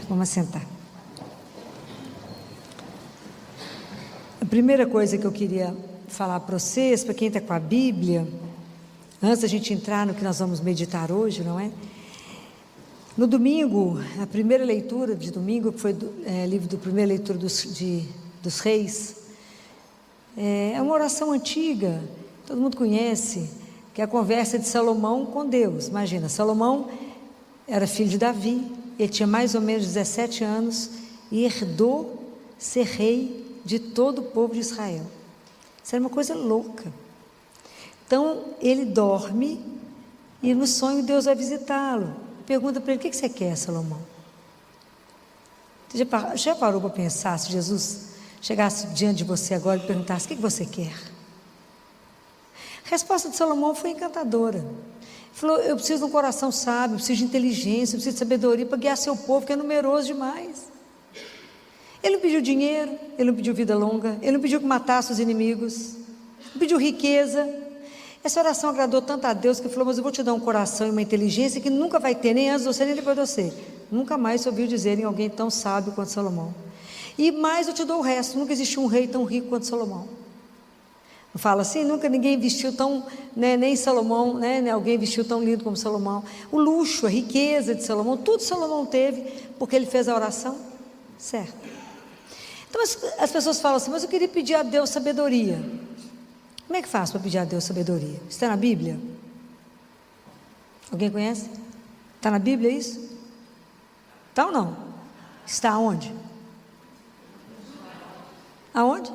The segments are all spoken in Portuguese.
Vamos sentar. A primeira coisa que eu queria falar para vocês, para quem está com a Bíblia, antes da gente entrar no que nós vamos meditar hoje, não é? No domingo, a primeira leitura de domingo, que foi livro do primeira leitura dos Reis, é uma oração antiga, todo mundo conhece, que é a conversa de Salomão com Deus. Imagina, Salomão era filho de Davi, ele tinha mais ou menos 17 anos e herdou ser rei de todo o povo de Israel. Isso era uma coisa louca. Então ele dorme e no sonho Deus vai visitá-lo. Pergunta para ele: o que você quer, Salomão? Você já parou para pensar se Jesus chegasse diante de você agora e perguntasse: o que você quer? A resposta de Salomão foi encantadora. Ele falou: eu preciso de um coração sábio, eu preciso de inteligência, eu preciso de sabedoria para guiar seu povo, que é numeroso demais. Ele não pediu dinheiro, ele não pediu vida longa, ele não pediu que matasse os inimigos, não pediu riqueza. Essa oração agradou tanto a Deus que ele falou: mas eu vou te dar um coração e uma inteligência que nunca vai ter, nem antes de você, nem depois de você. Nunca mais se ouviu dizer em alguém tão sábio quanto Salomão. E mais eu te dou o resto, nunca existiu um rei tão rico quanto Salomão. Não fala assim? Nunca ninguém vestiu tão, nem Salomão, nem alguém vestiu tão lindo como Salomão. O luxo, a riqueza de Salomão, tudo Salomão teve, porque ele fez a oração certa. Então as pessoas falam assim: mas eu queria pedir a Deus sabedoria. Como é que faz para pedir a Deus sabedoria? Está na Bíblia? Alguém conhece? Está na Bíblia isso? Está ou não? Está onde? Aonde?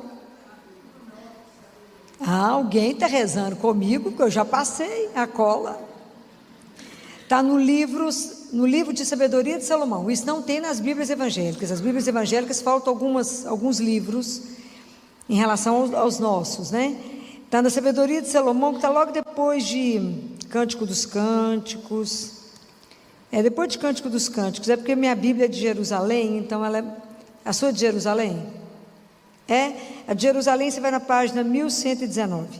Alguém está rezando comigo, que eu já passei a cola. Está no livro de sabedoria de Salomão. Isso não tem nas Bíblias evangélicas. As Bíblias evangélicas faltam alguns livros em relação aos nossos, né? Está na sabedoria de Salomão, que está logo depois de Cântico dos Cânticos. Depois de Cântico dos Cânticos. É porque minha Bíblia é de Jerusalém, então ela é... A sua é de Jerusalém? A de Jerusalém, você vai na página 1119.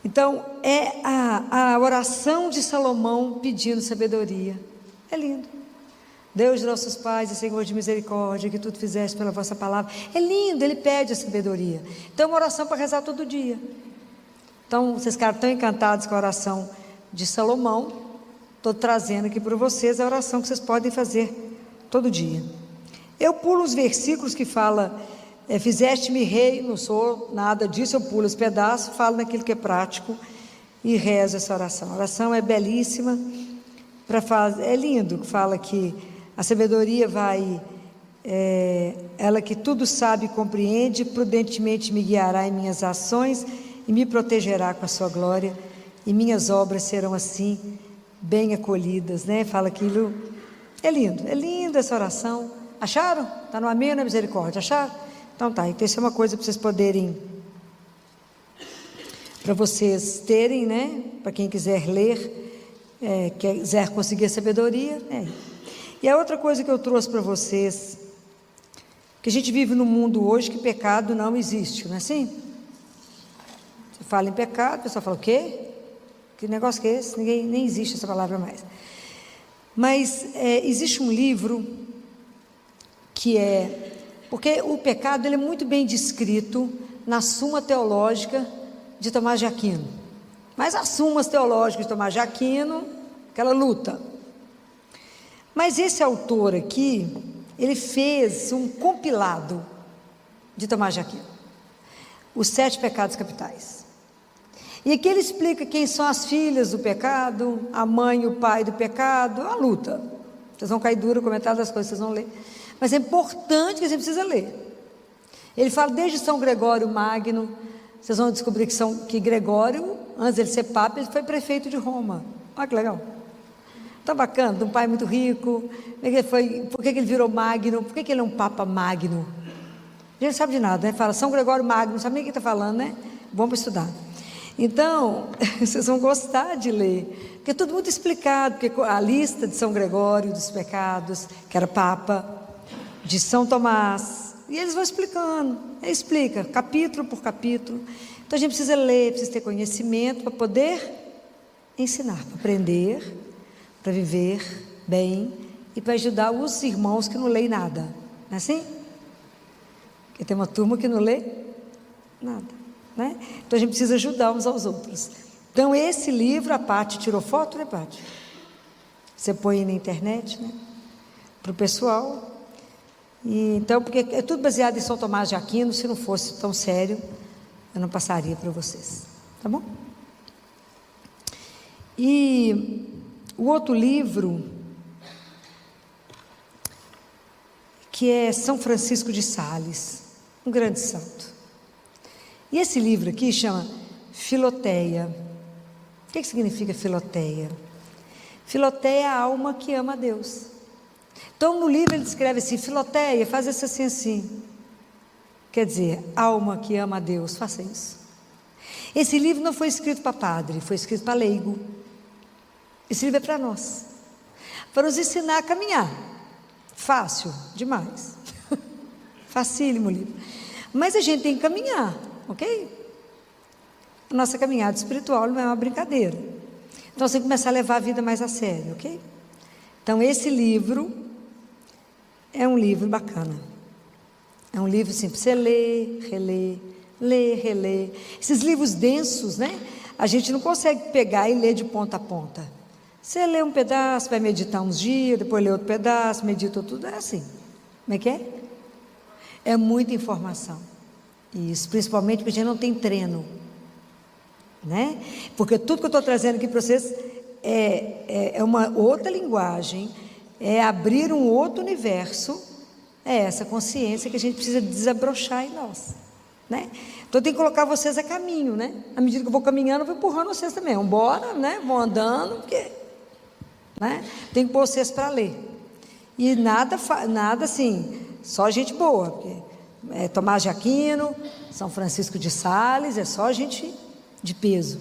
Então, é a oração de Salomão pedindo sabedoria. É lindo. Deus de nossos pais e Senhor de misericórdia, que tudo fizeste pela vossa palavra. É lindo, ele pede a sabedoria. Então, é uma oração para rezar todo dia. Então, vocês ficaram tão encantados com a oração de Salomão, estou trazendo aqui para vocês a oração que vocês podem fazer todo dia. Eu pulo os versículos que fala: fizeste-me rei, não sou nada disso, eu pulo os pedaços, falo naquilo que é prático e rezo essa oração. A oração é belíssima, é lindo, que fala que a sabedoria vai, ela que tudo sabe e compreende, prudentemente me guiará em minhas ações e me protegerá com a sua glória, e minhas obras serão assim, bem acolhidas, né? Fala aquilo, é linda essa oração. Acharam? Está no Amém na Misericórdia, acharam? Então tá, então isso é uma coisa para vocês poderem, para vocês terem, né? Para quem quiser ler, quiser conseguir a sabedoria, E a outra coisa que eu trouxe para vocês, que a gente vive num mundo hoje que pecado não existe, não é assim? Você fala em pecado, a pessoa fala: o quê? Que negócio que é esse? Nem existe essa palavra mais. Mas existe um livro que porque o pecado ele é muito bem descrito na Suma Teológica de Tomás de Aquino. Mas as Sumas Teológicas de Tomás de Aquino, aquela luta. Mas esse autor aqui, ele fez um compilado de Tomás de Aquino, os 7 pecados capitais. E aqui ele explica quem são as filhas do pecado, a mãe e o pai do pecado, a luta. Vocês vão cair duro com metade das coisas que vocês vão ler. Mas é importante que a gente precisa ler. Ele fala desde São Gregório Magno. Vocês vão descobrir que Gregório, antes de ele ser papa, ele foi prefeito de Roma. Olha que legal. Tá bacana, de um pai muito rico. Por que ele virou Magno? Por que ele é um papa Magno? A gente não sabe de nada, né? Fala São Gregório Magno, não sabe nem o que está falando, né? Bom para estudar. Então, vocês vão gostar de ler, porque é tudo muito explicado, porque a lista de São Gregório dos pecados, que era papa, de São Tomás, e eles vão explicando, ele explica capítulo por capítulo. Então a gente precisa ler, precisa ter conhecimento para poder ensinar, para aprender, para viver bem e para ajudar os irmãos que não leem nada. Não é assim? Porque tem uma turma que não lê nada, né? Então a gente precisa ajudar uns aos outros. Então esse livro, a Paty tirou foto, né, Paty? Você põe aí na internet, né? Para o pessoal. E, então, porque é tudo baseado em São Tomás de Aquino. Se não fosse tão sério, eu não passaria para vocês, tá bom? E o outro livro, que é São Francisco de Sales, um grande santo. E esse livro aqui chama Filoteia. O que significa Filoteia? Filoteia é a alma que ama a Deus. Então no livro ele descreve assim: Filoteia, faz isso assim, assim. Quer dizer, alma que ama a Deus, faça isso. Esse livro não foi escrito para padre, foi escrito para leigo. Esse livro é para nós, para nos ensinar a caminhar. Fácil demais. Facílimo o livro. Mas a gente tem que caminhar, ok? A nossa caminhada espiritual não é uma brincadeira. Então você tem que começar a levar a vida mais a sério, ok? Então esse livro é um livro bacana. É um livro assim, para você ler, reler. Esses livros densos, né? A gente não consegue pegar e ler de ponta a ponta. Você lê um pedaço, vai meditar uns dias, depois lê outro pedaço, medita tudo, é assim. Como é que é? É muita informação. Isso, principalmente porque a gente não tem treino, né? Porque tudo que eu estou trazendo aqui para vocês é uma outra linguagem, é abrir um outro universo, é essa consciência que a gente precisa desabrochar em nós, né? Então eu tenho que colocar vocês a caminho, né? À medida que eu vou caminhando, eu vou empurrando vocês também. Vamos embora, né? Vão andando, porque, né? Tem que pôr vocês para ler. E nada assim, só gente boa, porque Tomás de Aquino, São Francisco de Sales, é só gente de peso.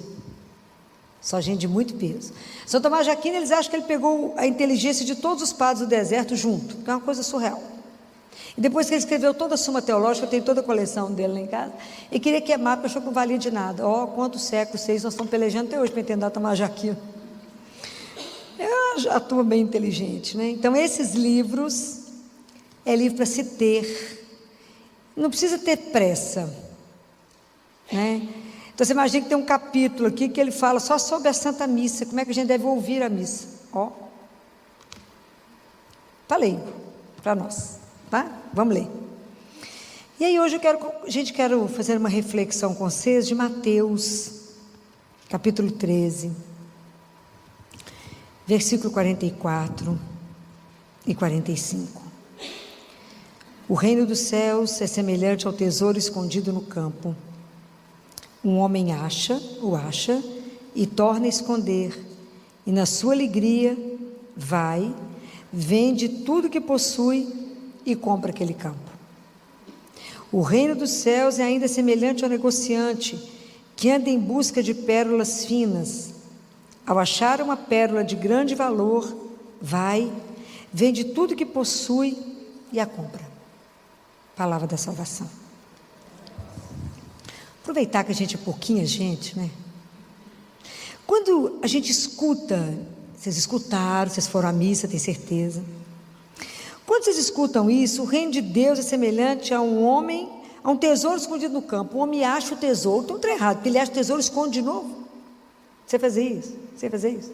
Só gente de muito peso. São Tomás de Aquino, eles acham que ele pegou a inteligência de todos os padres do deserto junto, que é uma coisa surreal. E depois que ele escreveu toda a Suma Teológica, eu tenho toda a coleção dele lá em casa, e queria queimar, porque achou que não valia de nada. Quantos séculos, nós estamos pelejando até hoje para entender Tomás de Aquino. Eu já estou bem inteligente, né? Então esses livros, é livro para se ter, não precisa ter pressa, né? Então você imagina que tem um capítulo aqui que ele fala só sobre a Santa Missa, como é que a gente deve ouvir a missa. Para leigo, para nós, tá? Vamos ler. E aí hoje quero fazer uma reflexão com vocês de Mateus, capítulo 13, versículo 44 e 45. O reino dos céus é semelhante ao tesouro escondido no campo. Um homem o acha e torna a esconder, e na sua alegria vai, vende tudo que possui e compra aquele campo. O reino dos céus é ainda semelhante ao negociante que anda em busca de pérolas finas. Ao achar uma pérola de grande valor, vai, vende tudo que possui e a compra. Palavra da salvação. Aproveitar que a gente é pouquinha gente, né? Quando a gente escuta, vocês escutaram, vocês foram à missa, tenho certeza. Quando vocês escutam isso, o reino de Deus é semelhante a um homem, a um tesouro escondido no campo. O homem acha o tesouro, então está errado, porque ele acha o tesouro e esconde de novo. Você fazer isso? Você fazer isso?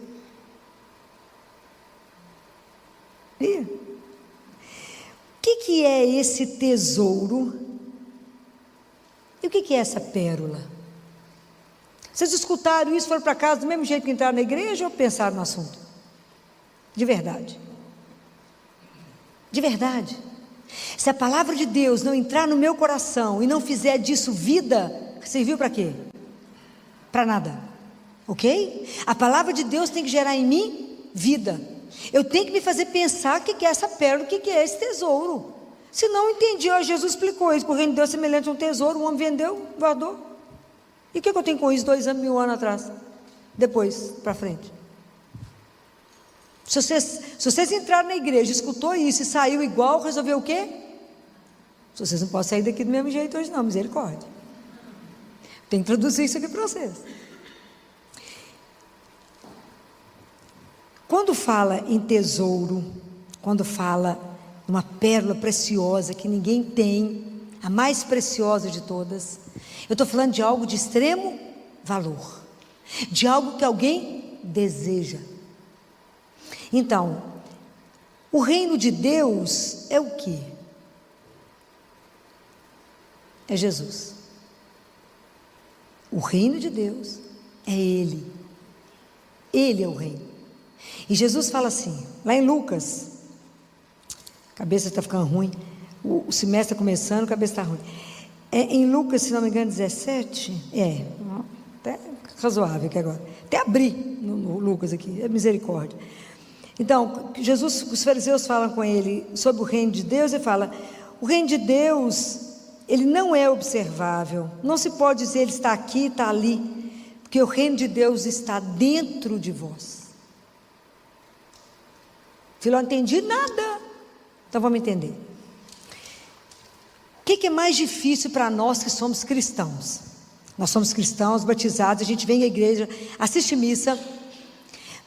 E? O que é esse tesouro? E o que é essa pérola? Vocês escutaram isso, foram para casa do mesmo jeito que entraram na igreja ou pensaram no assunto? De verdade. De verdade. Se a palavra de Deus não entrar no meu coração e não fizer disso vida, serviu para quê? Para nada. Ok? A palavra de Deus tem que gerar em mim vida. Eu tenho que me fazer pensar o que é essa pérola, o que é esse tesouro. Se não entendi, Jesus explicou isso, que o reino de Deus é semelhante a um tesouro, um homem vendeu, guardou. E o que eu tenho com isso 2 anos, 1000 anos atrás? Depois, para frente. Se vocês entraram na igreja, escutou isso e saiu igual, resolveu o quê? Vocês não podem sair daqui do mesmo jeito hoje não, misericórdia. Tem que traduzir isso aqui para vocês. Quando fala em tesouro, quando fala uma pérola preciosa que ninguém tem, a mais preciosa de todas. Eu estou falando de algo de extremo valor, de algo que alguém deseja. Então, o reino de Deus é o quê? É Jesus. O reino de Deus é Ele. Ele é o reino. E Jesus fala assim, lá em Lucas, a cabeça está ficando ruim, o semestre está começando, a cabeça está ruim. Em Lucas, se não me engano, 17, até razoável aqui agora. Até abri no Lucas aqui, é misericórdia. Então, Jesus, os fariseus falam com ele sobre o reino de Deus, e fala, o reino de Deus, ele não é observável, não se pode dizer ele está aqui, está ali, porque o reino de Deus está dentro de vós. Filho, não entendi nada, então vamos entender. O que é mais difícil para nós que somos cristãos? Nós somos cristãos, batizados, a gente vem à igreja, assiste missa,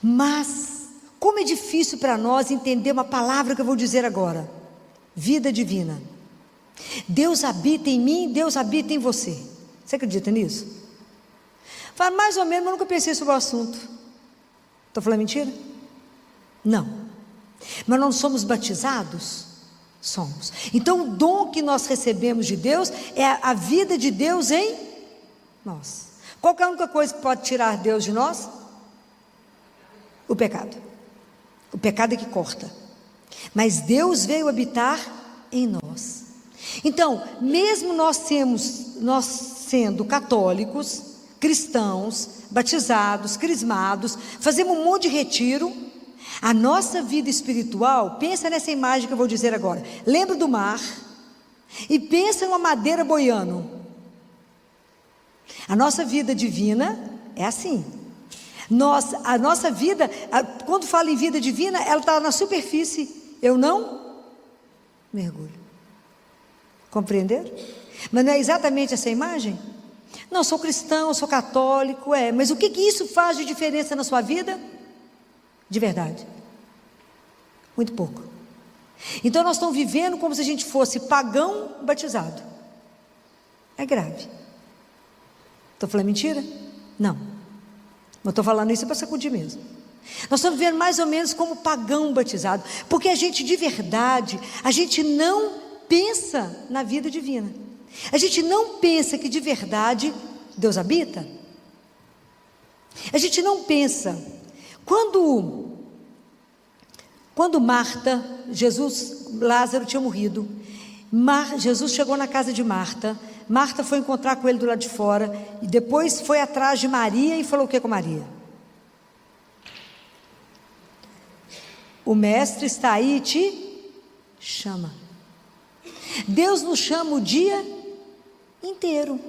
mas como é difícil para nós entender uma palavra que eu vou dizer agora: vida divina. Deus habita em mim, Deus habita em você. Você acredita nisso? Fala, mais ou menos, mas nunca pensei sobre o assunto. Estou falando mentira? Não. Mas não somos batizados? Somos. Então o dom que nós recebemos de Deus é a vida de Deus em nós. Qual é a única coisa que pode tirar Deus de nós? O pecado. O pecado é que corta. Mas Deus veio habitar em nós. Então, mesmo nós sendo católicos, cristãos, batizados, crismados, fazemos um monte de retiro, a nossa vida espiritual, pensa nessa imagem que eu vou dizer agora, lembra do mar, e pensa numa madeira boiando. A nossa vida divina é assim. A nossa vida, quando fala em vida divina, ela está na superfície, eu não mergulho. Compreenderam? Mas não é exatamente essa imagem? Não, sou cristão, sou católico, mas o que isso faz de diferença na sua vida? De verdade? Muito pouco. Então nós estamos vivendo como se a gente fosse pagão batizado. É grave. Estou falando mentira? Não. Mas estou falando isso para sacudir mesmo. Nós estamos vivendo mais ou menos como pagão batizado, porque a gente de verdade, a gente não pensa na vida divina. A gente não pensa que de verdade Deus habita. A gente não pensa. Quando Marta, Lázaro tinha morrido, Jesus chegou na casa de Marta, Marta foi encontrar com ele do lado de fora, e depois foi atrás de Maria e falou o que com Maria? O mestre está aí e te chama. Deus nos chama o dia inteiro.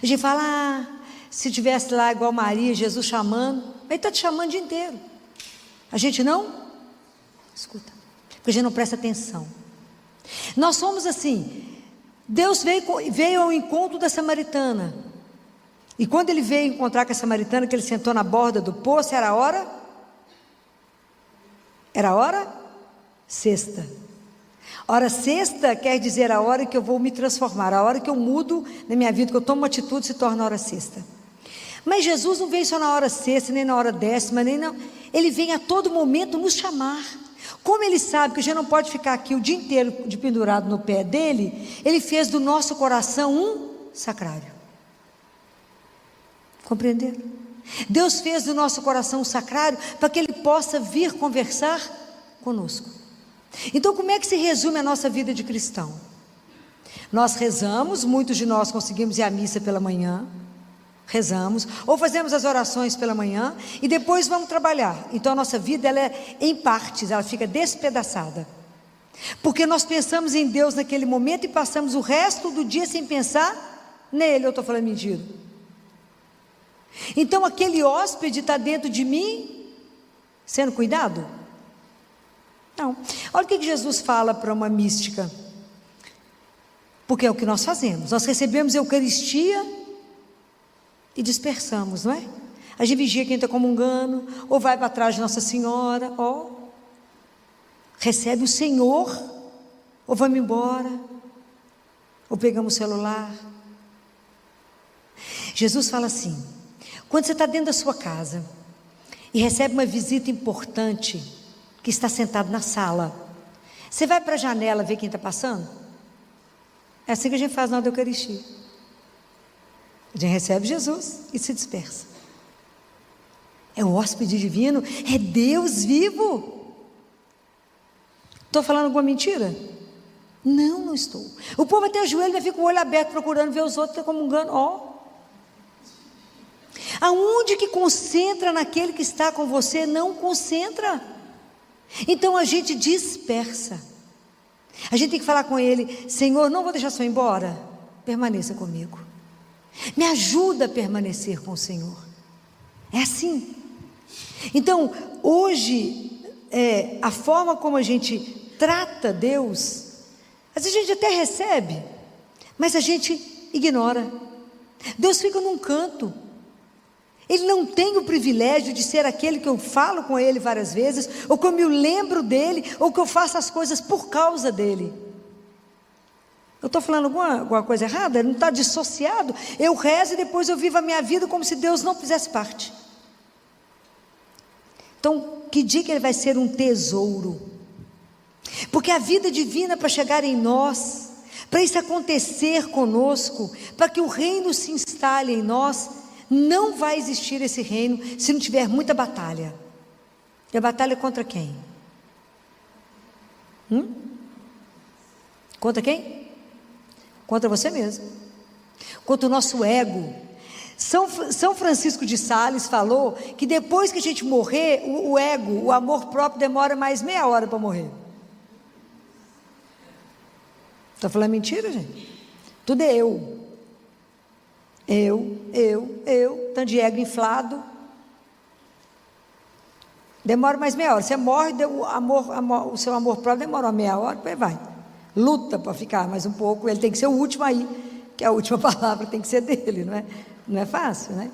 A gente fala, se tivesse lá igual Maria, Jesus chamando, ele está te chamando o dia inteiro. A gente não escuta, porque a gente não presta atenção. Nós somos assim. Deus veio ao encontro da samaritana, e quando ele veio encontrar com a samaritana, que ele sentou na borda do poço, era a hora sexta. Hora sexta quer dizer a hora que eu vou me transformar, a hora que eu mudo na minha vida, que eu tomo uma atitude, se torna a hora sexta. Mas Jesus não veio só na hora sexta, nem na hora décima, ele vem a todo momento nos chamar. Como ele sabe que a gente não pode ficar aqui o dia inteiro de pendurado no pé dele, ele fez do nosso coração um sacrário. Compreenderam? Deus fez do nosso coração um sacrário para que ele possa vir conversar conosco. Então, como é que se resume a nossa vida de cristão? Nós rezamos, muitos de nós conseguimos ir à missa pela manhã, rezamos, ou fazemos as orações pela manhã, e depois vamos trabalhar. Então a nossa vida, ela é em partes, ela fica despedaçada, porque nós pensamos em Deus naquele momento, e passamos o resto do dia sem pensar nele. Eu estou falando mentira? Então aquele hóspede está dentro de mim, sendo cuidado? Não. Olha o que Jesus fala para uma mística, porque é o que nós fazemos. Nós recebemos a Eucaristia e dispersamos, não é? A gente vigia quem está comungando, ou vai para trás de Nossa Senhora, recebe o Senhor, ou vamos embora, ou pegamos o celular. Jesus fala assim: quando você está dentro da sua casa e recebe uma visita importante que está sentado na sala, você vai para a janela ver quem está passando? É assim que a gente faz na hora da Eucaristia. A gente recebe Jesus e se dispersa. É o hóspede divino, é Deus vivo. Estou falando alguma mentira? Não, não estou. O povo até ajoelha e fica com o olho aberto procurando ver os outros comungando. Aonde que concentra naquele que está com você, não concentra. Então a gente dispersa. A gente tem que falar com ele: Senhor, não vou deixar só embora, permaneça comigo, me ajuda a permanecer com o Senhor. É assim. Então hoje, a forma como a gente trata Deus, às vezes a gente até recebe, mas a gente ignora. Deus fica num canto. Ele não tem o privilégio de ser aquele que eu falo com ele várias vezes, ou que eu me lembro dele, ou que eu faço as coisas por causa dele. Eu estou falando alguma coisa errada? Ele não está dissociado? Eu rezo e depois eu vivo a minha vida como se Deus não fizesse parte. Então, que dia que ele vai ser um tesouro? Porque a vida divina, para chegar em nós, para isso acontecer conosco, para que o reino se instale em nós, não vai existir esse reino se não tiver muita batalha. E a batalha é contra quem? Contra quem? Contra você mesmo, contra o nosso ego. São Francisco de Sales falou que depois que a gente morrer, o ego, o amor próprio, demora mais meia hora para morrer. Está falando mentira, gente? Tudo é eu, tanto de ego inflado. Demora mais meia hora. Você morre, o seu amor próprio demora uma meia hora, depois vai. Luta para ficar mais um pouco, ele tem que ser o último aí, que a última palavra tem que ser dele, não é? Não é fácil, né?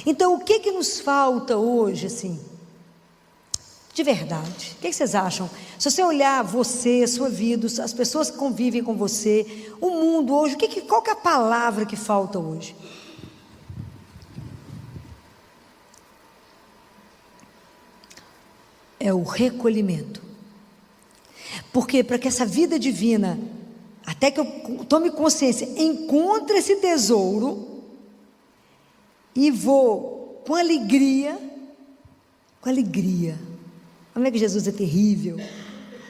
Então, o que nos falta hoje, assim, de verdade? O que vocês acham? Se você olhar você, a sua vida, as pessoas que convivem com você, o mundo hoje, qual que é a palavra que falta hoje? É o recolhimento. Porque para que essa vida divina, até que eu tome consciência, encontre esse tesouro e vou com alegria. Como é que Jesus é terrível?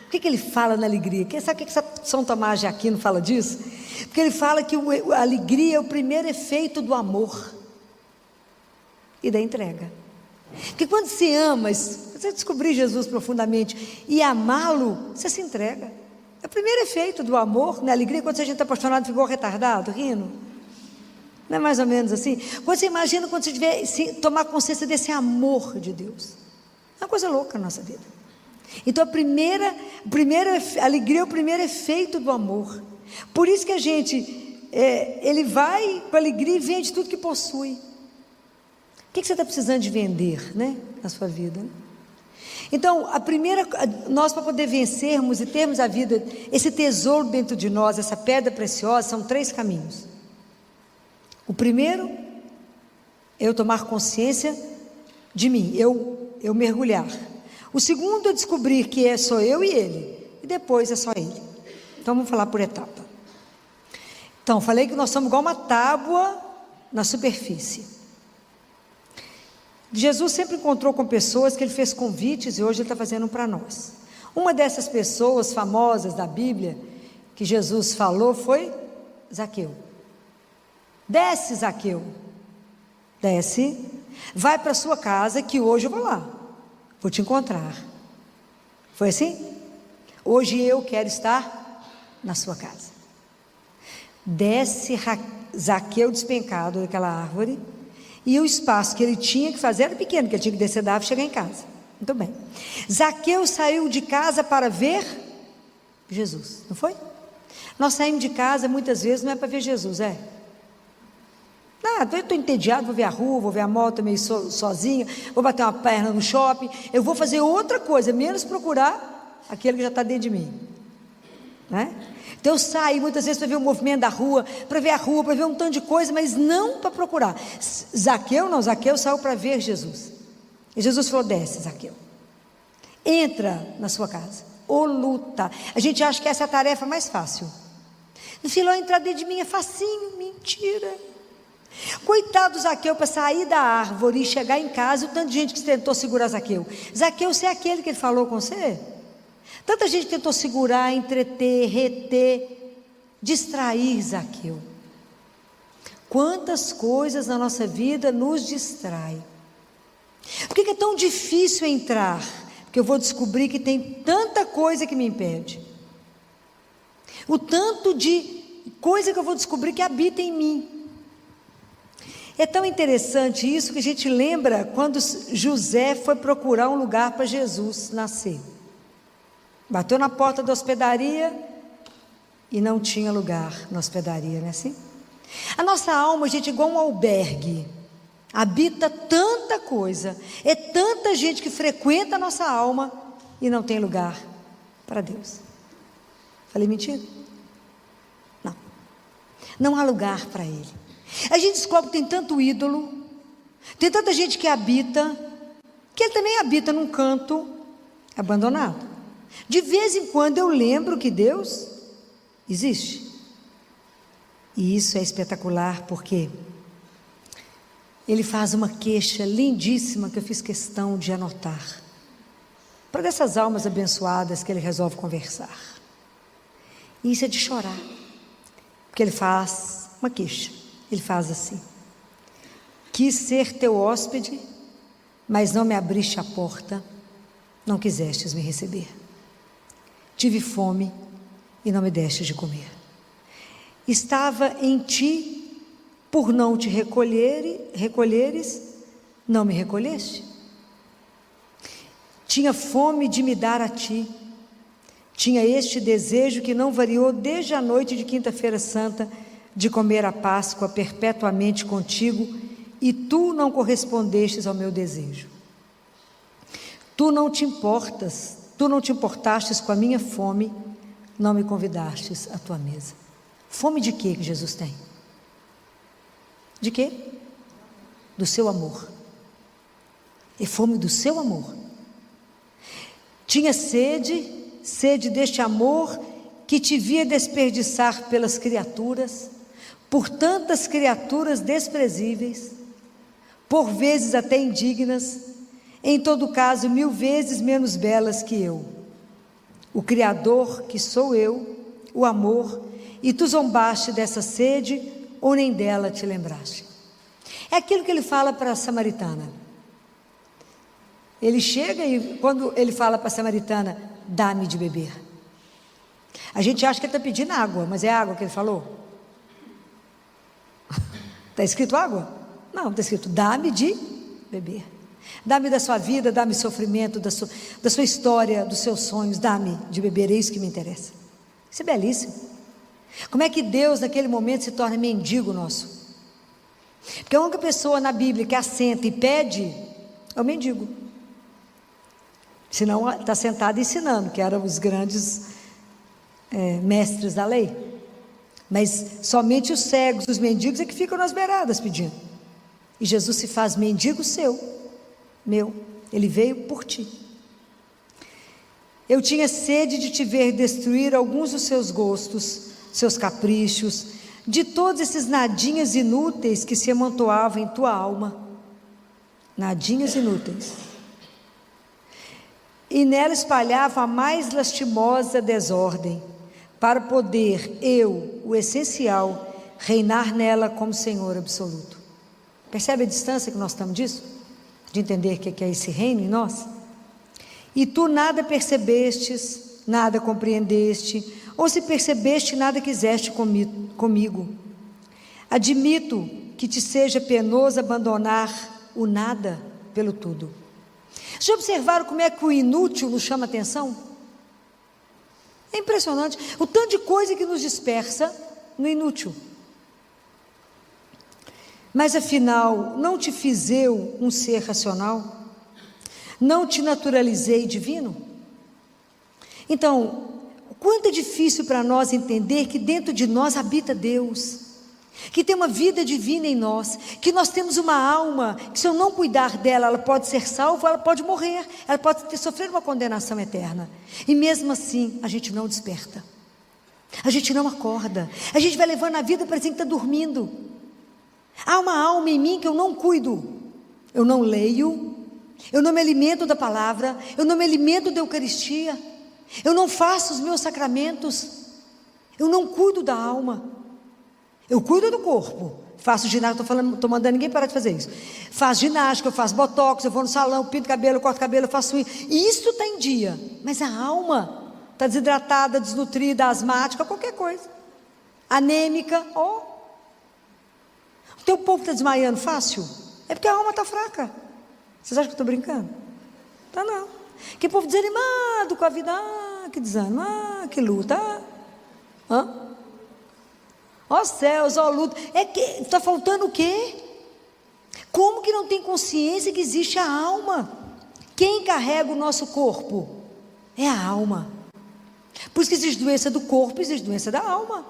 O que ele fala na alegria? Sabe o que São Tomás de Aquino fala disso? Porque ele fala que a alegria é o primeiro efeito do amor e da entrega. Porque quando você ama, você descobrir Jesus profundamente e amá-lo, você se entrega. É o primeiro efeito do amor, na alegria. Quando a gente está apaixonado, ficou retardado, rindo. Não é mais ou menos assim? Quando você imagina, quando você tiver, tomar consciência desse amor de Deus, é uma coisa louca na nossa vida. Então a alegria é o primeiro efeito do amor. Por isso que a gente, ele vai com alegria e vende tudo que possui. O que você está precisando de vender, né, na sua vida? Então, nós para poder vencermos e termos a vida, esse tesouro dentro de nós, essa pedra preciosa, são 3 caminhos. O primeiro, eu tomar consciência de mim, eu mergulhar. O segundo é descobrir que só eu e ele, e depois é só ele. Então vamos falar por etapa. Então, falei que nós somos igual uma tábua na superfície. Jesus sempre encontrou com pessoas que ele fez convites e hoje ele está fazendo para nós. Uma dessas pessoas famosas da Bíblia que Jesus falou foi Zaqueu. Desce, Zaqueu, desce, vai para a sua casa que hoje eu vou lá, vou te encontrar. Foi assim? Hoje eu quero estar na sua casa. Desce Zaqueu despencado daquela árvore. E o espaço que ele tinha que fazer era pequeno, porque ele tinha que descer da árvore e chegar em casa. Muito bem. Zaqueu saiu de casa para ver Jesus, não foi? Nós saímos de casa muitas vezes não é para ver Jesus, eu estou entediado, vou ver a rua, vou ver a moto meio sozinha, vou bater uma perna no shopping, eu vou fazer outra coisa, menos procurar aquele que já está dentro de mim, né? Então eu saí muitas vezes para ver o movimento da rua, para ver a rua, para ver um tanto de coisa, mas não para procurar. Zaqueu saiu para ver Jesus. E Jesus falou: desce, Zaqueu, entra na sua casa, ou luta. A gente acha que essa é a tarefa mais fácil. No filho, entrar dentro de mim é facinho, mentira. Coitado do Zaqueu, para sair da árvore e chegar em casa, o tanto de gente que tentou segurar Zaqueu. Zaqueu, você é aquele que ele falou com você? Tanta gente tentou segurar, entreter, reter, distrair Zaqueu. Quantas coisas na nossa vida nos distraem. Por que é tão difícil entrar? Porque eu vou descobrir que tem tanta coisa que me impede. O tanto de coisa que eu vou descobrir que habita em mim. É tão interessante isso que a gente lembra quando José foi procurar um lugar para Jesus nascer. Bateu na porta da hospedaria e não tinha lugar na hospedaria, não é assim? A nossa alma, gente, é igual um albergue. Habita tanta coisa, é tanta gente que frequenta a nossa alma e não tem lugar para Deus. Falei mentira? Não. Não há lugar para Ele. A gente descobre que tem tanto ídolo, tem tanta gente que habita, que Ele também habita num canto abandonado. De vez em quando eu lembro que Deus existe. E isso é espetacular, porque Ele faz uma queixa lindíssima que eu fiz questão de anotar, para dessas almas abençoadas que Ele resolve conversar. E isso é de chorar, porque Ele faz uma queixa. Ele faz assim: quis ser teu hóspede, mas não me abriste a porta, não quisestes me receber. Tive fome e não me destes de comer. Estava em ti, por não te recolheres, não me recolheste. Tinha fome de me dar a ti. Tinha este desejo que não variou desde a noite de quinta-feira santa, de comer a Páscoa perpetuamente contigo, e tu não correspondestes ao meu desejo. Tu não te importastes com a minha fome, não me convidastes à tua mesa. Fome de quê que Jesus tem? De quê? Do seu amor. É fome do seu amor. Tinha sede deste amor que te via desperdiçar pelas criaturas, por tantas criaturas desprezíveis, por vezes até indignas, em todo caso 1000 vezes menos belas que eu. O Criador que sou eu, o amor, e tu zombaste dessa sede, ou nem dela te lembraste. É aquilo que ele fala para a samaritana. Ele chega e quando ele fala para a samaritana: dá-me de beber. A gente acha que ele está pedindo água, mas é água que ele falou? Está escrito água? Não, está escrito: dá-me de beber. Dá-me da sua vida, dá-me sofrimento, da sua história, dos seus sonhos, dá-me de beber, é isso que me interessa. Isso é belíssimo. Como é que Deus naquele momento se torna mendigo nosso? Porque a única pessoa na Bíblia que assenta e pede é o mendigo. Senão está sentado ensinando, que eram os grandes mestres da lei. Mas somente os cegos, os mendigos é que ficam nas beiradas pedindo. E Jesus se faz mendigo meu, Ele veio por ti. Eu tinha sede de te ver destruir alguns dos seus gostos, seus caprichos, de todos esses nadinhas inúteis que se amontoavam em tua alma. Nadinhas inúteis. E nela espalhava a mais lastimosa desordem, para poder eu, o essencial, reinar nela como Senhor absoluto. Percebe a distância que nós estamos disso? De entender o que é esse reino em nós? E tu nada percebestes, nada compreendeste, ou se percebeste, nada quiseste comigo. Admito que te seja penoso abandonar o nada pelo tudo. Já observaram como é que o inútil nos chama atenção? É impressionante, o tanto de coisa que nos dispersa no inútil. Mas afinal, não te fiz eu um ser racional? Não te naturalizei divino? Então, o quanto é difícil para nós entender que dentro de nós habita Deus, que tem uma vida divina em nós, que nós temos uma alma, que se eu não cuidar dela, ela pode ser salva, ela pode morrer, ela pode sofrer uma condenação eterna, e mesmo assim, a gente não desperta, a gente não acorda, a gente vai levando a vida parecendo que está dormindo. Há uma alma em mim que eu não cuido, eu não leio, eu não me alimento da palavra, eu não me alimento da Eucaristia, eu não faço os meus sacramentos, eu não cuido da alma. Eu cuido do corpo, faço ginástica, estou mandando ninguém parar de fazer isso. Faço ginástica, eu faço botox, eu vou no salão, pinto cabelo, corto cabelo, eu faço isso. E isso está em dia. Mas a alma está desidratada, desnutrida, asmática, qualquer coisa. Anêmica, ó. O teu povo está desmaiando fácil? É porque a alma está fraca. Vocês acham que eu estou brincando? Tá não. Que povo desanimado com a vida, que desânimo, que luta, ó céus, ó luta, está faltando o quê? Como que não tem consciência que existe a alma? Quem carrega o nosso corpo? É a alma. Por isso que existe doença do corpo, existe doença da alma.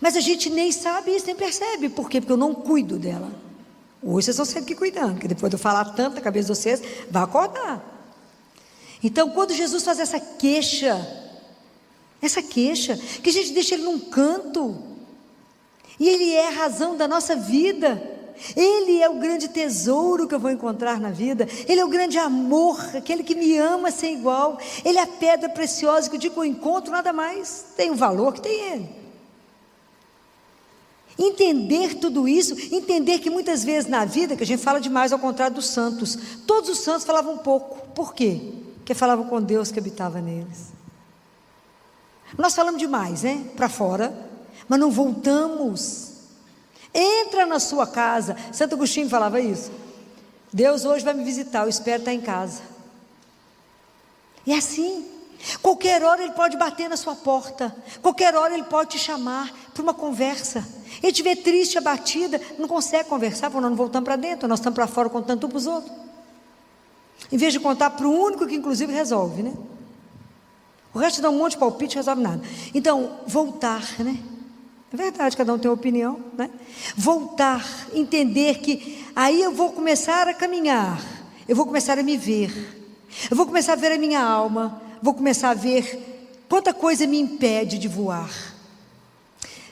Mas a gente nem sabe isso, nem percebe. Por quê? Porque eu não cuido dela. Hoje vocês estão sempre cuidando, porque depois de eu falar tanto na cabeça de vocês, vai acordar. Então, quando Jesus faz essa queixa, que a gente deixa ele num canto, e ele é a razão da nossa vida, ele é o grande tesouro que eu vou encontrar na vida, ele é o grande amor, aquele que me ama sem igual, ele é a pedra preciosa que eu digo que eu encontro, nada mais tem o valor que tem ele. Entender tudo isso, entender que muitas vezes na vida, que a gente fala demais ao contrário dos santos, todos os santos falavam pouco. Por quê? Porque falavam com Deus que habitava neles. Nós falamos demais, né? Para fora, mas não voltamos. Entra na sua casa. Santo Agostinho falava isso. Deus hoje vai me visitar, eu espero estar em casa. E assim, qualquer hora ele pode bater na sua porta, qualquer hora ele pode te chamar para uma conversa. Ele te vê triste, abatida, não consegue conversar, porque nós não voltamos para dentro, nós estamos para fora contando tudo para os outros. Em vez de contar para o único que inclusive resolve, né? O resto dá um monte de palpite, não resolve nada. Então, voltar, né? É verdade, cada um tem uma opinião, né? Voltar, entender que aí eu vou começar a caminhar, eu vou começar a me ver, eu vou começar a ver a minha alma, vou começar a ver quanta coisa me impede de voar.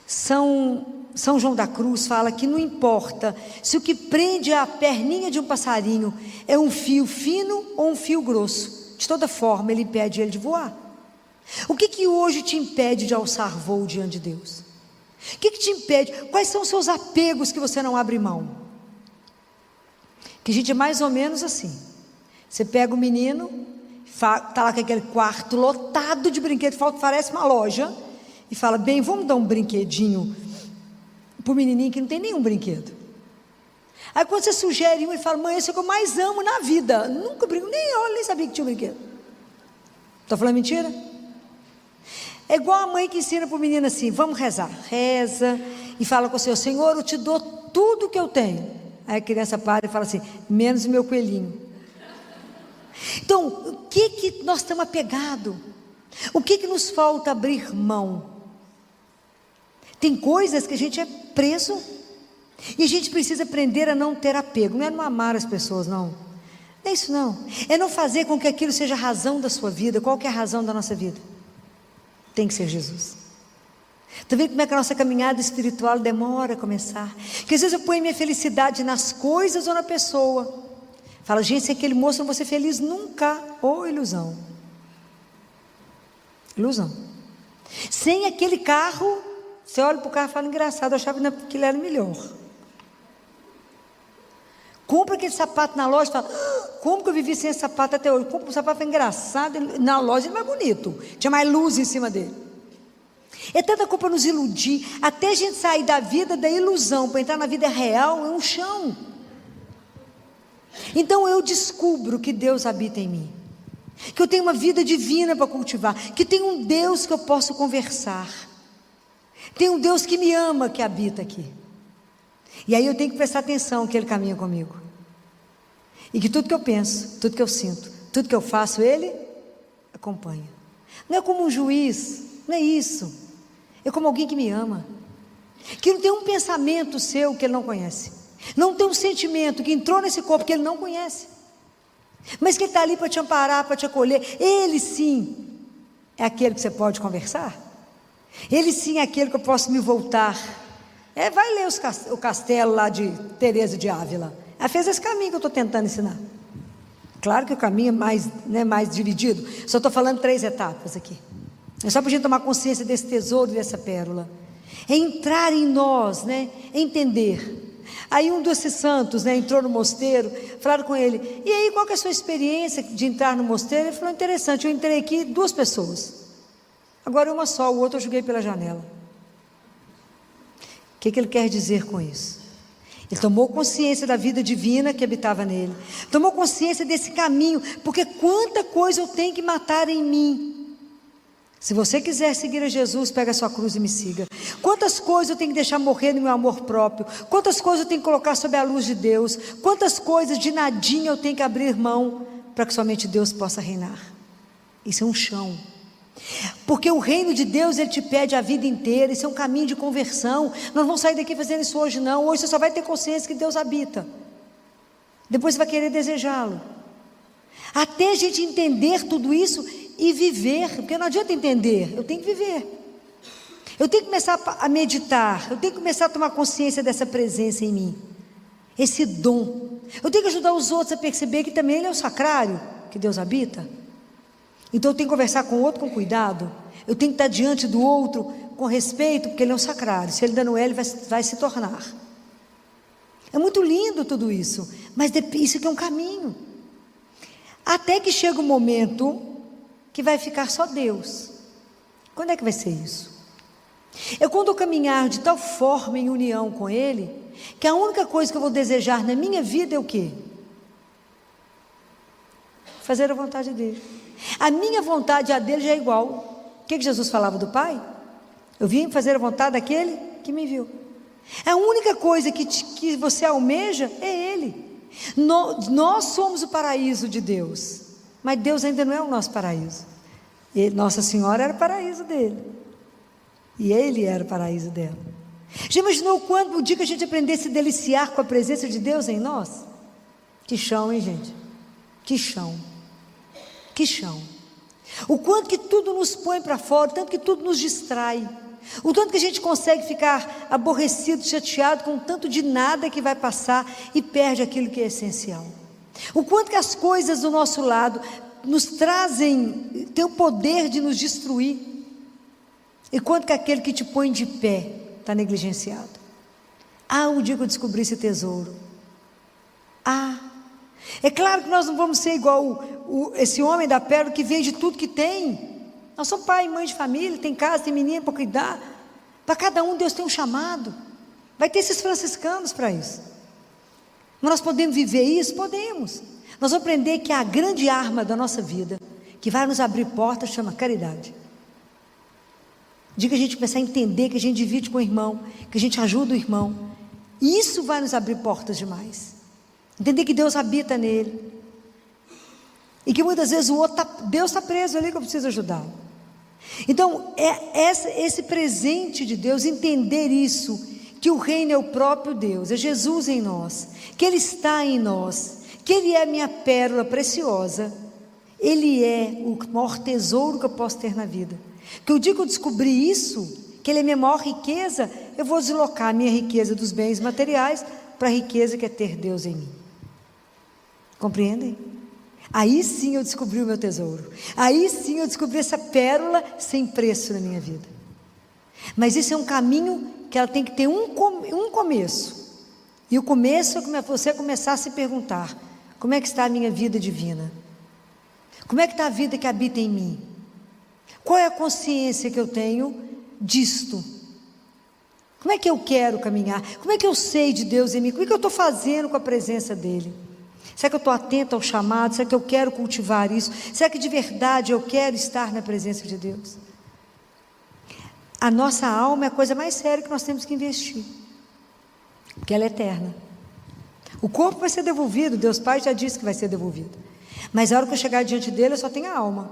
São João da Cruz fala que não importa se o que prende a perninha de um passarinho é um fio fino ou um fio grosso, de toda forma ele impede ele de voar. O que hoje te impede de alçar voo diante de Deus? O que te impede? Quais são os seus apegos que você não abre mão? Que a gente é mais ou menos assim. Você pega o menino, está lá com aquele quarto lotado de brinquedos, parece uma loja, e fala, bem, vamos dar um brinquedinho para o menininho que não tem nenhum brinquedo. Aí quando você sugere um, ele fala, mãe, esse é o que eu mais amo na vida. Nunca brinco, nem sabia que tinha um brinquedo. Estou falando mentira? É igual a mãe que ensina para o menino assim, vamos rezar. Reza e fala com o Senhor, Senhor, eu te dou tudo que eu tenho. Aí a criança para e fala assim, menos o meu coelhinho. Então, o que nós estamos apegados? O que nos falta abrir mão? Tem coisas que a gente é preso e a gente precisa aprender a não ter apego. Não é não amar as pessoas, não. Não é isso não. É não fazer com que aquilo seja a razão da sua vida. Qual que é a razão da nossa vida? Tem que ser Jesus. Está vendo como é que a nossa caminhada espiritual demora a começar? Porque às vezes eu ponho minha felicidade nas coisas ou na pessoa. Fala, gente, se aquele moço não vou ser feliz nunca. Ou ilusão. Ilusão. Sem aquele carro, você olha para o carro e fala, engraçado, eu achava que ele era melhor. Compra aquele sapato na loja e fala, como que eu vivi sem esse sapato até hoje? Compra um sapato, foi engraçado, na loja ele é mais bonito, tinha mais luz em cima dele. É tanta culpa nos iludir, até a gente sair da vida da ilusão, para entrar na vida real, é um chão. Então eu descubro que Deus habita em mim, que eu tenho uma vida divina para cultivar, que tem um Deus que eu posso conversar, tem um Deus que me ama, que habita aqui. E aí eu tenho que prestar atenção que Ele caminha comigo. E que tudo que eu penso, tudo que eu sinto, tudo que eu faço, Ele acompanha. Não é como um juiz, não é isso. É como alguém que me ama, que não tem um pensamento seu que ele não conhece, não tem um sentimento que entrou nesse corpo que ele não conhece, mas que ele está ali para te amparar, para te acolher. Ele sim é aquele que você pode conversar. Ele sim é aquele que eu posso me voltar. Vai ler o castelo lá de Teresa de Ávila. Ela fez esse caminho que eu estou tentando ensinar. Claro que o caminho é mais, né, mais dividido. Só estou falando 3 etapas aqui. É só para a gente tomar consciência desse tesouro, dessa pérola. É entrar em nós, né? É entender. Aí um desses santos, né, entrou no mosteiro, falaram com ele: e aí, qual que é a sua experiência de entrar no mosteiro? Ele falou: interessante, eu entrei aqui 2 pessoas. Agora uma só, o outro eu joguei pela janela. O que ele quer dizer com isso? Ele tomou consciência da vida divina que habitava nele, tomou consciência desse caminho, porque quanta coisa eu tenho que matar em mim. Se você quiser seguir a Jesus, pega a sua cruz e me siga. Quantas coisas eu tenho que deixar morrer no meu amor próprio, quantas coisas eu tenho que colocar sob a luz de Deus, quantas coisas de nadinha eu tenho que abrir mão, para que somente Deus possa reinar. Isso é um chão. Porque o reino de Deus, ele te pede a vida inteira. Isso é um caminho de conversão. Nós não vamos sair daqui fazendo isso hoje não. Hoje você só vai ter consciência que Deus habita, depois você vai querer desejá-lo, até a gente entender tudo isso e viver. Porque não adianta entender, eu tenho que viver. Eu tenho que começar a meditar, eu tenho que começar a tomar consciência dessa presença em mim, esse dom. Eu tenho que ajudar os outros a perceber que também ele é o sacrário que Deus habita. Então eu tenho que conversar com o outro com cuidado, eu tenho que estar diante do outro com respeito, porque ele é um sacrário. Se ele ainda não é, ele vai se tornar. É muito lindo tudo isso, mas isso aqui é um caminho, até que chega um momento que vai ficar só Deus. Quando é que vai ser isso? É quando eu caminhar de tal forma em união com Ele, que a única coisa que eu vou desejar na minha vida é o quê? Fazer a vontade dEle. A minha vontade e a dele já é igual. O que Jesus falava do Pai? Eu vim fazer a vontade daquele que me enviou. A única coisa que você almeja é Ele. Nós somos o paraíso de Deus, mas Deus ainda não é o nosso paraíso. Nossa Senhora era o paraíso dele, e Ele era o paraíso dela. Já imaginou quando o dia que a gente aprender a se deliciar com a presença de Deus em nós? Que chão, hein, gente? Que chão. Que chão. O quanto que tudo nos põe para fora, o tanto que tudo nos distrai, o tanto que a gente consegue ficar aborrecido, chateado com o tanto de nada que vai passar e perde aquilo que é essencial. O quanto que as coisas do nosso lado nos trazem, tem o poder de nos destruir, e quanto que aquele que te põe de pé está negligenciado. O dia que eu descobri esse tesouro, é claro que nós não vamos ser igual esse homem da pérola que vende tudo que tem. Nós somos pai e mãe de família, tem casa, tem menino para cuidar. Para cada um Deus tem um chamado. Vai ter esses franciscanos para isso. Mas nós podemos viver isso? Podemos. Nós vamos aprender que a grande arma da nossa vida, que vai nos abrir portas, chama caridade. Diga a gente começar a entender que a gente divide com o irmão, que a gente ajuda o irmão. E isso vai nos abrir portas demais. Entender que Deus habita nele, e que muitas vezes Deus está preso ali, que eu preciso ajudar. Então esse presente de Deus, entender isso, que o reino é o próprio Deus, é Jesus em nós, que Ele está em nós, que Ele é a minha pérola preciosa, Ele é o maior tesouro que eu posso ter na vida. Que o dia que eu descobrir isso, que Ele é a minha maior riqueza, eu vou deslocar a minha riqueza dos bens materiais para a riqueza que é ter Deus em mim. Compreendem? Aí sim eu descobri o meu tesouro. Aí sim eu descobri essa pérola sem preço na minha vida. Mas isso é um caminho que ela tem que ter um começo. E o começo é você começar a se perguntar: como é que está a minha vida divina? Como é que está a vida que habita em mim? Qual é a consciência que eu tenho disto? Como é que eu quero caminhar? Como é que eu sei de Deus em mim? Como é que eu estou fazendo com a presença dEle? Será que eu estou atento ao chamado? Será que eu quero cultivar isso? Será que de verdade eu quero estar na presença de Deus? A nossa alma é a coisa mais séria que nós temos que investir, porque ela é eterna. O corpo vai ser devolvido, Deus Pai já disse que vai ser devolvido, mas a hora que eu chegar diante dele eu só tenho a alma.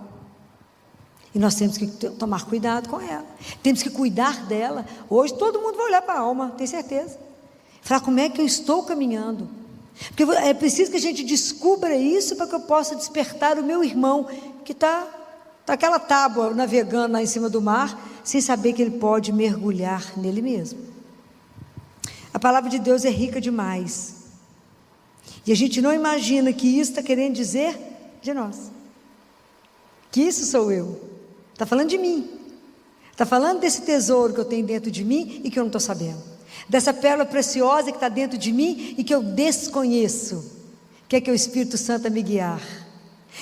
E nós temos que tomar cuidado com ela. Temos que cuidar dela. Hoje todo mundo vai olhar para a alma, tenho certeza. Falar como é que eu estou caminhando. Porque é preciso que a gente descubra isso para que eu possa despertar o meu irmão que está aquela tábua navegando lá em cima do mar, sem saber que ele pode mergulhar nele mesmo. A palavra de Deus é rica demais. E a gente não imagina que isso está querendo dizer de nós. Que isso sou eu. Está falando de mim. Está falando desse tesouro que eu tenho dentro de mim e que eu não estou sabendo. Dessa pérola preciosa que está dentro de mim e que eu desconheço. Que é o Espírito Santo a me guiar.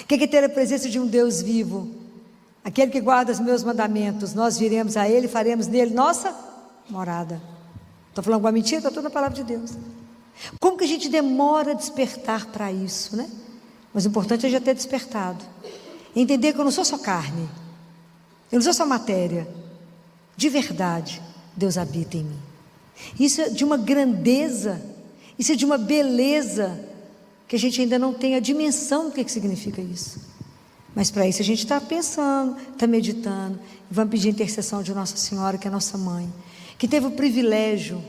Que é ter a presença de um Deus vivo. Aquele que guarda os meus mandamentos. Nós viremos a Ele e faremos nele nossa morada. Estou falando alguma mentira? Está tudo na palavra de Deus. Como que a gente demora a despertar para isso, né? Mas o importante é já ter despertado. Entender que eu não sou só carne. Eu não sou só matéria. De verdade, Deus habita em mim. Isso é de uma grandeza, isso é de uma beleza, que a gente ainda não tem a dimensão do que significa isso. Mas para isso a gente está pensando, está meditando, e vamos pedir a intercessão de Nossa Senhora, que é nossa mãe, que teve o privilégio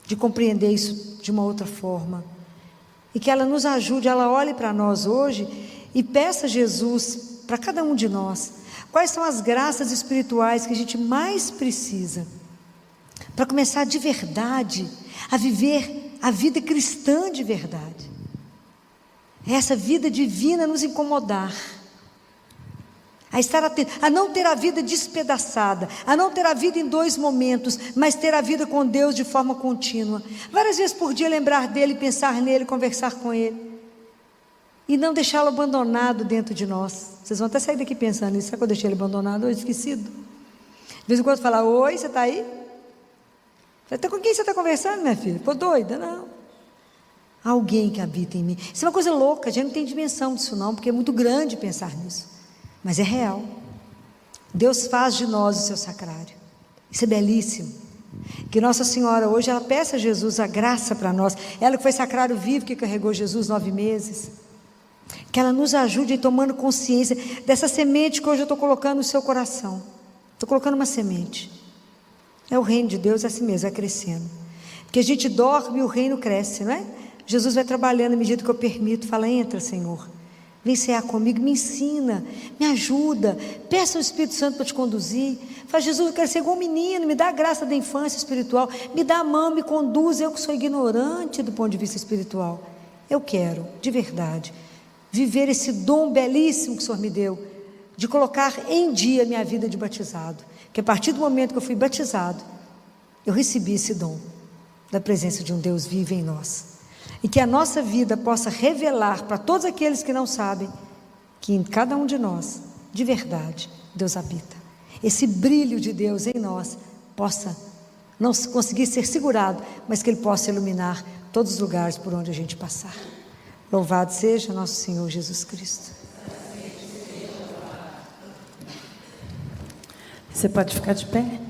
de compreender isso de uma outra forma, e que ela nos ajude, ela olhe para nós hoje e peça a Jesus, para cada um de nós, quais são as graças espirituais que a gente mais precisa, para começar de verdade, a viver a vida cristã de verdade, essa vida divina nos incomodar, a estar atento, a não ter a vida despedaçada, a não ter a vida em dois momentos, mas ter a vida com Deus de forma contínua, várias vezes por dia lembrar dele, pensar nele, conversar com ele, e não deixá-lo abandonado dentro de nós. Vocês vão até sair daqui pensando nisso. Será que eu deixei ele abandonado ou esquecido? De vez em quando falar, oi, você está aí? Com quem você está conversando, minha filha? Ficou doida? Não. Alguém que habita em mim. Isso é uma coisa louca, a gente não tem dimensão disso não, porque é muito grande pensar nisso. Mas é real. Deus faz de nós o seu sacrário. Isso é belíssimo. Que Nossa Senhora hoje, ela peça a Jesus a graça para nós. Ela que foi sacrário vivo, que carregou Jesus 9 meses. Que ela nos ajude em tomando consciência dessa semente que hoje eu estou colocando no seu coração. Estou colocando uma semente. É o reino de Deus, é assim mesmo, vai crescendo. Porque a gente dorme e o reino cresce, não é? Jesus vai trabalhando à medida que eu permito. Fala, entra, Senhor. Vem cear comigo, me ensina, me ajuda. Peça ao Espírito Santo para te conduzir. Fala, Jesus, eu quero ser igual um menino, me dá a graça da infância espiritual. Me dá a mão, me conduz. Eu que sou ignorante do ponto de vista espiritual. Eu quero, de verdade, viver esse dom belíssimo que o Senhor me deu, de colocar em dia minha vida de batizado, que a partir do momento que eu fui batizado, eu recebi esse dom, da presença de um Deus vivo em nós, e que a nossa vida possa revelar para todos aqueles que não sabem, que em cada um de nós, de verdade, Deus habita, esse brilho de Deus em nós, possa não conseguir ser segurado, mas que Ele possa iluminar todos os lugares por onde a gente passar. Louvado seja nosso Senhor Jesus Cristo. Você pode ficar de pé?